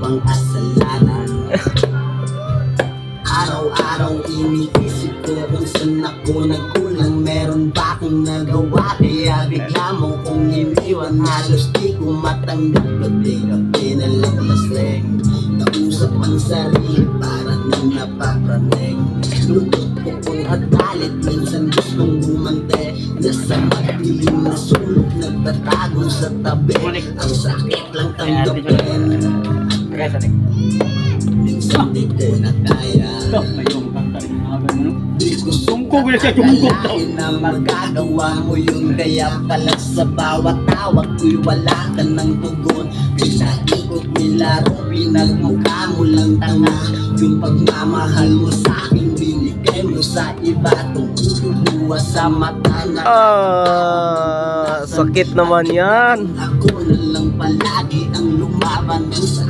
bang kasalanan? Araw-araw iniisip ko kung saan ako nagkulang. Meron ba akong nagawa kaya bigla mo kong iniwan? Halos di ko matanggap, gabi-gabi na lang lasing. Nausap ang sarili para nang napapraning. Lungkot ko kung at galit, minsan gustong bumante. Nasa madilim na sulok, nagtatago sa tabi. Ang sakit lang tanggapin. Minsan di ko na kaya. Di ko akalain na magagawa mo yun. Kaya pala sa bawat tawag ko'y wala ka ng tugon. Pinaikot nilaro, pinagmukha mo lang tanga. Yung pagmamahal mo sa'kin, binigay mo sa iba. Tungkulog luwa sa mata na sakit naman yan. ako na lang palagi ang lumaban ng sakit.